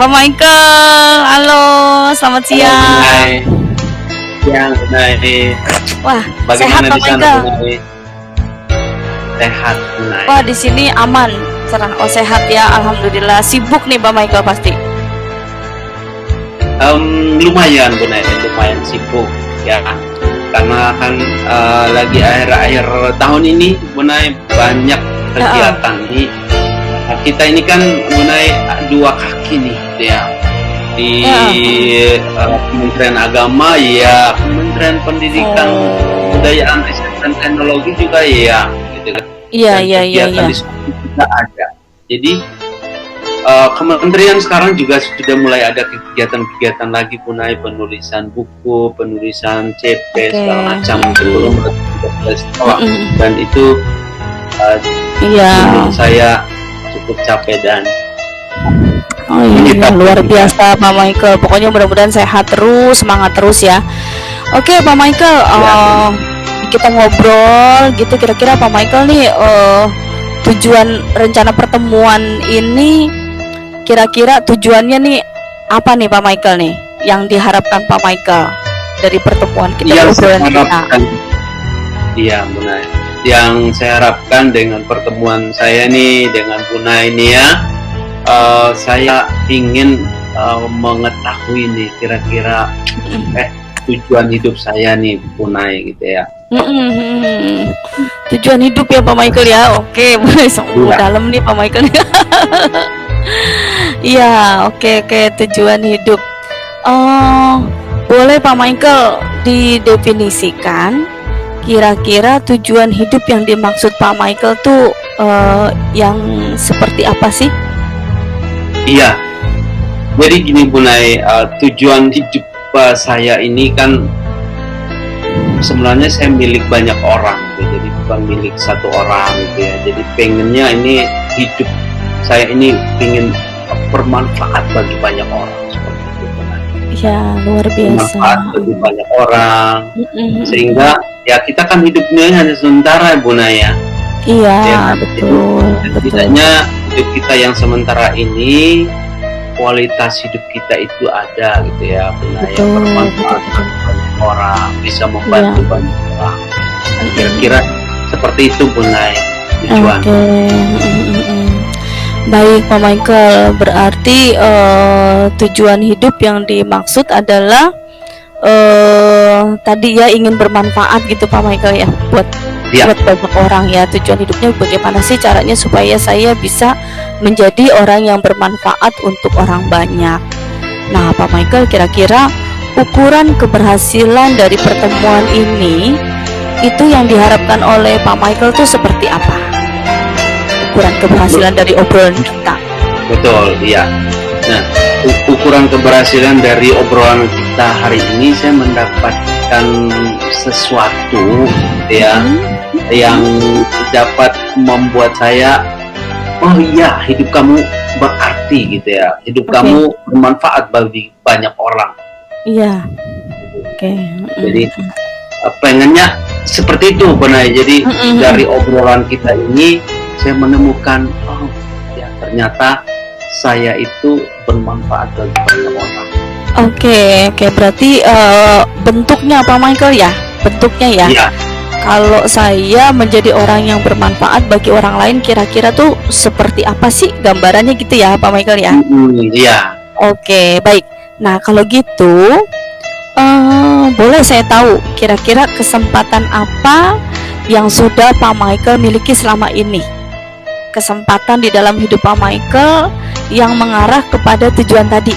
Pak Michael, halo, selamat siang. Hai, siang Bunai. Wah, sehat Bagaimana Pak di sana Michael? Bunai? Sehat Bunai. Wah, di sini aman, cerah. Oh, sehat ya, alhamdulillah. Sibuk nih Pak Michael pasti. Lumayan Bunai, lumayan sibuk ya. Karena kan lagi akhir-akhir tahun ini Bunai banyak kegiatan nih. Kita ini kan Bunai dua kaki nih ya. Di Kementerian Agama ya, Kementerian Pendidikan, Kebudayaan, Riset dan Teknologi juga ya, gitu kan. Iya, Dan iya, iya, kegiatan iya. diskusi juga ada. Jadi kementerian sekarang juga sudah mulai ada kegiatan-kegiatan lagi Bunai, penulisan buku, penulisan CP segala macam sebelum sekolah. Dan itu Iya. menurut saya cukup capek dan Oh iya, luar biasa Pak Michael. Pokoknya mudah-mudahan sehat terus, semangat terus ya. Oke Pak Michael, kita ngobrol gitu. Kira-kira Pak Michael nih tujuan rencana pertemuan ini, kira-kira tujuannya nih apa nih Pak Michael nih? Yang diharapkan Pak Michael dari pertemuan kita, obrolan kita. Iya Bunai. Yang saya harapkan dengan pertemuan saya nih dengan Bunai ini ya, saya ingin mengetahui nih kira-kira tujuan hidup saya nih Bunai gitu ya. Tujuan hidup ya Pak Michael ya. Oke, dalam nih Pak Michael. Iya, oke, tujuan hidup. Boleh Pak Michael didefinisikan kira-kira tujuan hidup yang dimaksud Pak Michael tuh yang seperti apa sih? Iya, jadi gini Bunai, tujuan hidup saya ini kan sebenarnya saya milik banyak orang gitu, jadi bukan milik satu orang gitu ya. Jadi pengennya ini hidup saya ini ingin bermanfaat bagi banyak orang seperti itu Bunai. Ya, luar biasa. Bermanfaat bagi banyak orang, sehingga ya kita kan hidupnya hanya sementara Bunai ya. Iya, Ya, betul. Setidaknya hidup kita yang sementara ini kualitas hidup kita itu ada gitu ya, Bunai, yang bermanfaat bagi banyak orang, bisa membantu banyak orang. Dan kira-kira seperti itu Bunai tujuan. Oke. Baik Pak Michael, berarti tujuan hidup yang dimaksud adalah tadi ya ingin bermanfaat gitu Pak Michael ya, buat banyak orang ya. Tujuan hidupnya bagaimana sih caranya supaya saya bisa menjadi orang yang bermanfaat untuk orang banyak. Nah Pak Michael, kira-kira ukuran keberhasilan dari pertemuan ini itu yang diharapkan oleh Pak Michael tuh seperti apa? Ukuran keberhasilan dari obrolan kita. Betul, iya. Nah, ukuran keberhasilan dari obrolan kita hari ini, saya mendapatkan sesuatu ya yang dapat membuat saya, oh iya, hidup kamu berarti gitu ya, hidup kamu bermanfaat bagi banyak orang. Iya. Oke. Jadi pengennya seperti itu Bunai. Jadi dari obrolan kita ini saya menemukan, oh ya ternyata saya itu bermanfaat bagi banyak orang. Oke, berarti bentuknya Pak Michael ya, bentuknya ya. Iya. Kalau saya menjadi orang yang bermanfaat bagi orang lain, kira-kira tuh seperti apa sih gambarannya gitu ya Pak Michael ya? Iya. Oke, baik. Nah kalau gitu, boleh saya tahu kira-kira kesempatan apa yang sudah Pak Michael miliki selama ini? Kesempatan di dalam hidup Pak Michael yang mengarah kepada tujuan tadi,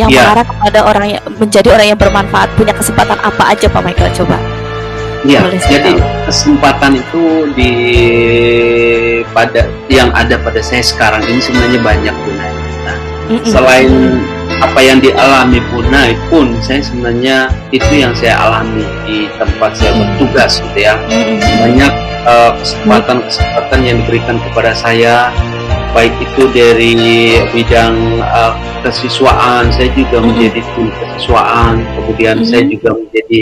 yang mengarah kepada orang yang menjadi orang yang bermanfaat. Punya kesempatan apa aja Pak Michael, coba? Iya, jadi kesempatan itu yang ada pada saya sekarang ini sebenarnya banyak Bunai. Nah, selain apa yang dialami Bunai pun, saya sebenarnya itu yang saya alami di tempat saya bertugas gitu ya. Banyak kesempatan yang diberikan kepada saya, baik itu dari bidang kesiswaan, saya juga menjadi tim kesiswaan, kemudian saya juga menjadi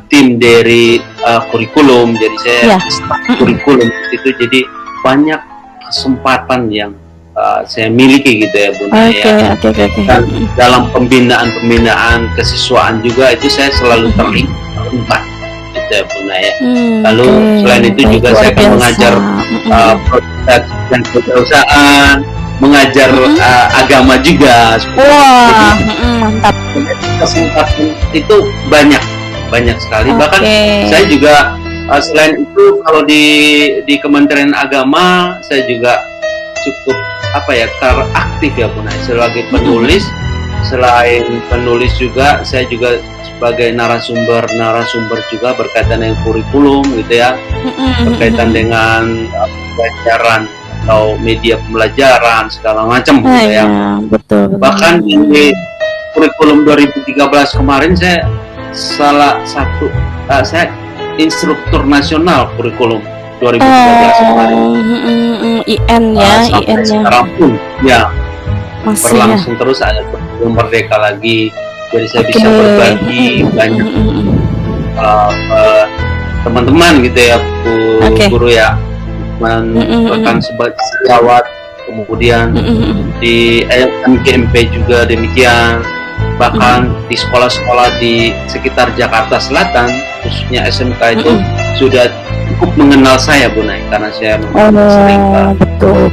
tim dari kurikulum, jadi saya kurikulum itu. Jadi banyak kesempatan yang saya miliki gitu ya Bunda ya. Oke. Dan dalam pembinaan kesiswaan juga itu saya selalu terlibat gitu ya Bunda ya. Lalu selain itu Baik, juga luar saya akan biasa. mengajar proses dan kewirausahaan, mengajar agama juga. Wah, mantap. Kesempatan itu banyak sekali. Bahkan saya juga selain itu kalau di Kementerian Agama saya juga cukup teraktif ya Bunda sebagai penulis. Selain penulis juga saya juga sebagai narasumber juga berkaitan dengan kurikulum gitu ya, berkaitan dengan pelajaran atau media pembelajaran segala macam gitu ya. Betul. Bahkan di kurikulum 2013 kemarin saya salah satu saya instruktur nasional kurikulum 2013 kemarin. IN ya, sampai IN sekarang pun ya masih berlangsung terus, ada kurikulum merdeka lagi, jadi saya bisa berbagi banyak teman-teman gitu ya, guru ya, bahkan sebagai sejawat, kemudian di MGMP juga demikian, bahkan di sekolah-sekolah di sekitar Jakarta Selatan khususnya SMK itu sudah cukup mengenal saya Bunda, karena saya sering betul.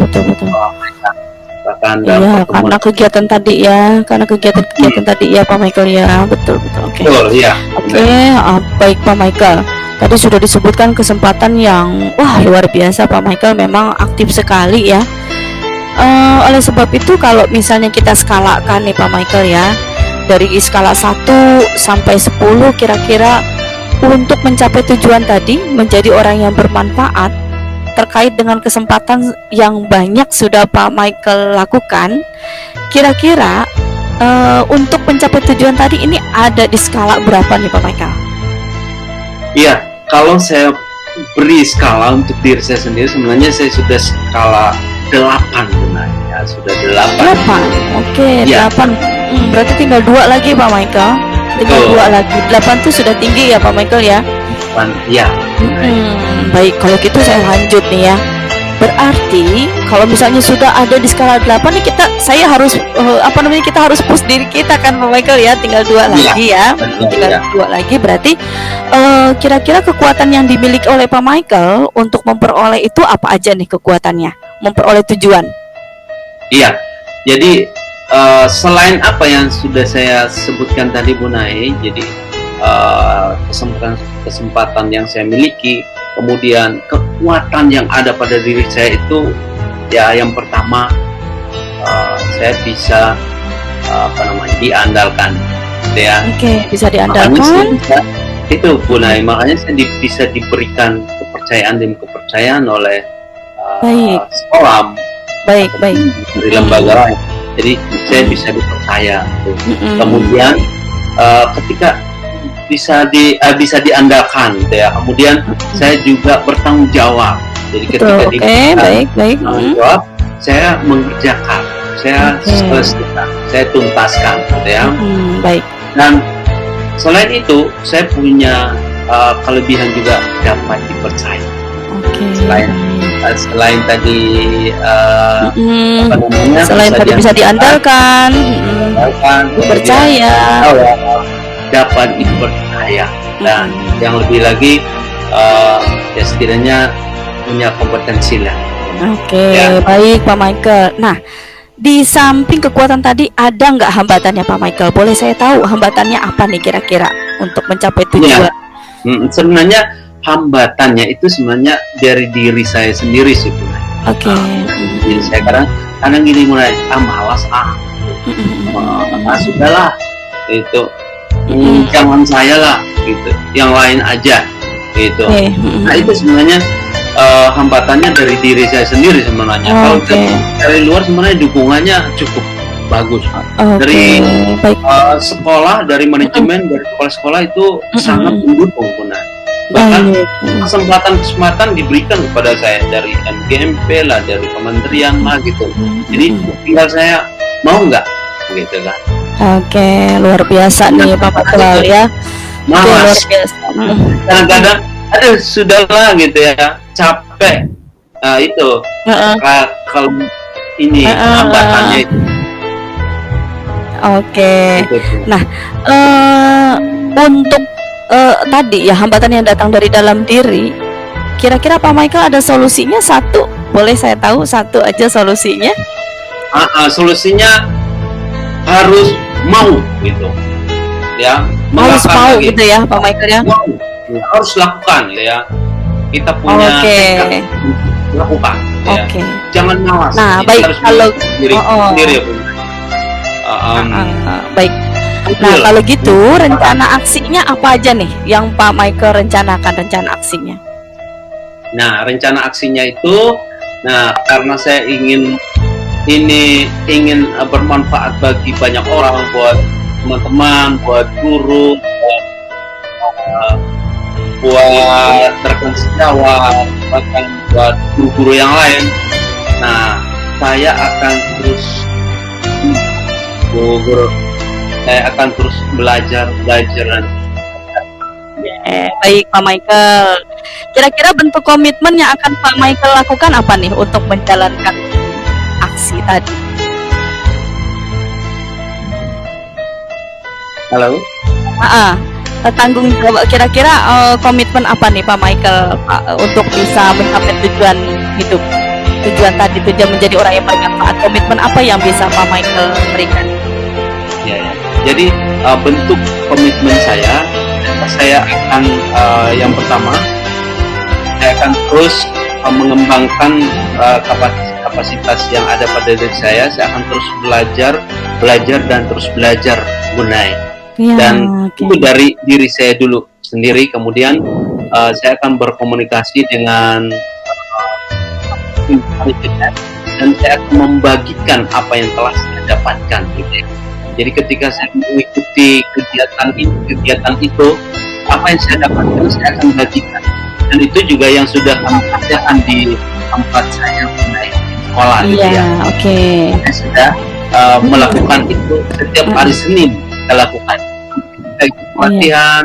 bahkan karena kegiatan tadi ya, tadi ya Pak Michael ya, betul. Betul ya. Baik Pak Michael, tadi sudah disebutkan kesempatan yang luar biasa. Pak Michael memang aktif sekali ya. Oleh sebab itu kalau misalnya kita skalakan nih Pak Michael ya, dari skala 1 sampai 10 kira-kira untuk mencapai tujuan tadi menjadi orang yang bermanfaat terkait dengan kesempatan yang banyak sudah Pak Michael lakukan, kira-kira untuk mencapai tujuan tadi ini ada di skala berapa nih Pak Michael? Iya, kalau saya beri skala untuk diri saya sendiri, sebenarnya saya sudah skala 8 sebenarnya, sudah 8. Oke, 8. Berarti tinggal 2 lagi Pak Michael. Tinggal 2 lagi. 8 tuh sudah tinggi ya Pak Michael ya? Iya. Baik, kalau gitu saya lanjut nih ya. Berarti kalau misalnya sudah ada di skala 8 nih, saya harus kita harus push diri kita kan Pak Michael ya, tinggal 2 lagi ya. Tinggal 2 lagi berarti kira-kira kekuatan yang dimiliki oleh Pak Michael untuk memperoleh itu apa aja nih kekuatannya? Memperoleh tujuan. Iya. Jadi selain apa yang sudah saya sebutkan tadi Bu Nai, jadi kesempatan yang saya miliki, kemudian kekuatan yang ada pada diri saya itu ya, yang pertama saya bisa diandalkan gitu ya. Bisa diandalkan. Itu Bu Nai, makanya saya bisa diberikan kepercayaan oleh sekolah, baik dari lembaga lain. Jadi saya bisa dipercaya. Kemudian ketika bisa diandalkan gitu ya. Kemudian saya juga bertanggung jawab. Jadi ketika bertanggung jawab, saya mengerjakan, saya selesaikan, saya tuntaskan gitu ya. Baik. Dan selain itu, saya punya kelebihan juga dapat dipercaya. Selain tadi selain tadi bisa diandalkan, dipercaya, dapat dipercaya, dan yang lebih lagi ya setidaknya punya kompetensi lah. Baik Pak Michael. Nah, di samping kekuatan tadi ada nggak hambatannya Pak Michael? Boleh saya tahu hambatannya apa nih kira-kira untuk mencapai tujuan? Sebenarnya hambatannya itu sebenarnya dari diri saya sendiri sih Bu. Jadi saya kadang gini mulai malas sudahlah itu, jangan saya lah gitu, yang lain aja gitu. Nah itu sebenarnya hambatannya dari diri saya sendiri sebenarnya. Kalau dari luar sebenarnya dukungannya cukup bagus dari sekolah, dari manajemen, dari sekolah itu sangat mendukung benar. Bahkan kesempatan diberikan kepada saya dari MGMP lah, dari kementerian lah gitu. Jadi tinggal saya mau nggak gitu kan. Luar biasa nih Pak Michael ya. Luar biasa. Kadang-kadang sudahlah gitu ya, capek. Itu kalau ini hambatannya itu. Oke. Gitu, Bu. Nah, untuk tadi ya hambatan yang datang dari dalam diri, kira-kira Pak Michael ada solusinya satu? Boleh saya tahu satu aja solusinya? Solusinya harus mau gitu, ya. Harus Melakukan mau lagi. gitu ya Pak Michael ya? Mau, ya, harus lakukan ya. Kita punya Oke. tekad untuk lakukan. Ya. Oke. Jangan malas. Nah, Kita baik, harus kalau- diri sendiri ya, Bu. Baik. Nah, betul. kalau gitu rencana aksinya apa aja nih yang Pak Michael rencanakan rencana aksinya? Nah, rencana aksinya itu, karena saya ingin bermanfaat bagi banyak orang, buat teman-teman, buat guru, buat rekan sejawat, bahkan buat guru-guru yang lain. Nah, saya akan terus saya akan terus belajar dan Baik Pak Michael. Kira-kira bentuk komitmen yang akan Pak Michael lakukan apa nih untuk menjalankan aksi tadi? halo. Tanggung jawab kira-kira komitmen apa nih Pak Michael untuk bisa mencapai tujuan hidup, tujuan tadi, tujuan menjadi orang yang bermanfaat. Komitmen apa yang bisa Pak Michael berikan? Ya. Jadi bentuk komitmen saya akan yang pertama, saya akan terus mengembangkan kapasitas yang ada pada diri saya. Saya akan terus belajar dan terus belajar Bunai. Ya, Dan oke. itu dari diri saya dulu sendiri. Kemudian saya akan berkomunikasi dengan dan saya akan membagikan apa yang telah saya dapatkan gitu ya. Jadi ketika saya mengikuti kegiatan itu, apa yang saya dapatkan saya akan bagikan. Dan itu juga yang sudah kami kerjakan di tempat saya mulai sekolah gitu Iya, ya. oke. Saya sudah melakukan itu setiap hari Senin kita lakukan. Kita ikut pelatihan,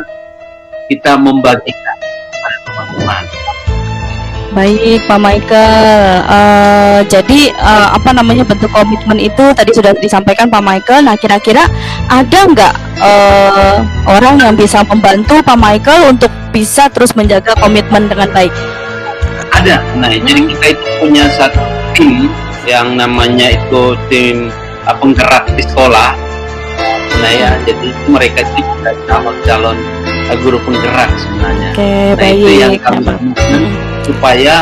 kita membagikan kepada teman-teman. Baik Pak Michael, jadi apa namanya bentuk komitmen itu tadi sudah disampaikan Pak Michael. Nah kira-kira ada nggak orang yang bisa membantu Pak Michael untuk bisa terus menjaga komitmen dengan baik? Ada. Nah, jadi kita itu punya satu tim yang namanya itu tim penggerak di sekolah. Nah ya, jadi mereka itu juga calon guru penggerak sebenarnya. Oke, Nah baik. itu yang kami lakukan supaya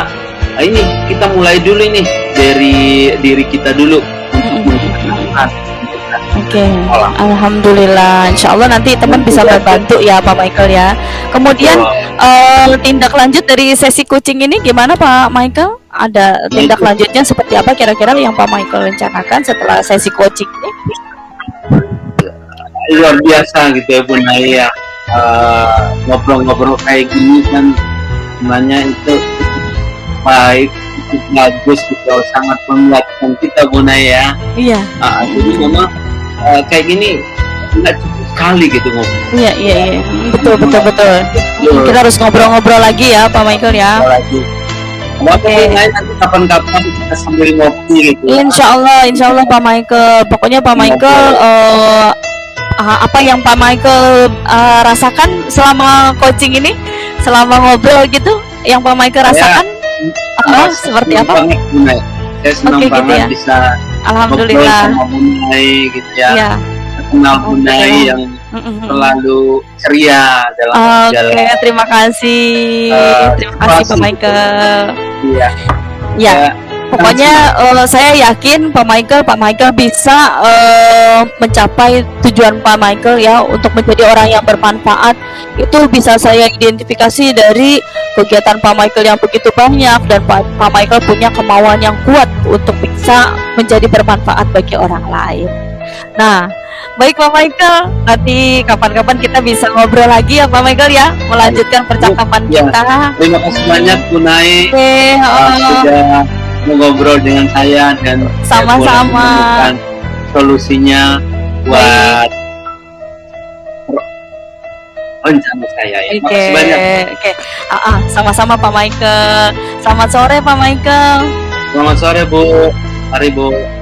ini kita mulai dulu nih dari diri kita dulu untuk melakukan Oke, alhamdulillah. Insya Allah nanti teman bisa membantu ya Pak Michael ya. Kemudian tindak lanjut dari sesi coaching ini gimana Pak Michael? Ada tindak lanjutnya seperti apa kira-kira yang Pak Michael rencanakan setelah sesi coaching ini? luar biasa gitu ya Bun Naya. Ngobrol-ngobrol kayak gini kan sebenarnya itu baik, itu bagus gitu, sangat menguatkan kita Bun Naya. Iya. Jadi memang kayak gini nggak cukup sekali gitu ngobrol. Iya. Betul. Kita harus ngobrol-ngobrol lagi ya Pak Michael ya. Lagi. Oke. Nanti kapan-kapan kita sambil ngopi gitu. Insya Allah Pak Michael. Pokoknya Pak Michael apa yang Pak Michael rasakan selama coaching ini, selama ngobrol gitu, yang Pak Michael rasakan seperti apa? Saya senang banget bisa Alhamdulillah. ngobrol sama Bunai gitu ya. Iya. Kenal Bunai yang selalu ceria dalam jalan. Oke, terima kasih. Terima kasih Pak Michael. Iya. Ya. Pokoknya saya yakin Pak Michael bisa mencapai tujuan Pak Michael ya, untuk menjadi orang yang bermanfaat. Itu bisa saya identifikasi dari kegiatan Pak Michael yang begitu banyak, dan Pak Michael punya kemauan yang kuat untuk bisa menjadi bermanfaat bagi orang lain. Nah, baik Pak Michael, nanti kapan-kapan kita bisa ngobrol lagi ya Pak Michael ya, melanjutkan percakapan kita. Terima kasih banyak Bunai. Oke, sudah mengobrol dengan saya dan sama-sama solusinya buat rencana saya ya. Oke. Makasih banyak. Sama-sama Pak Michael. Selamat sore Pak Michael. Selamat sore Bu. Haribo.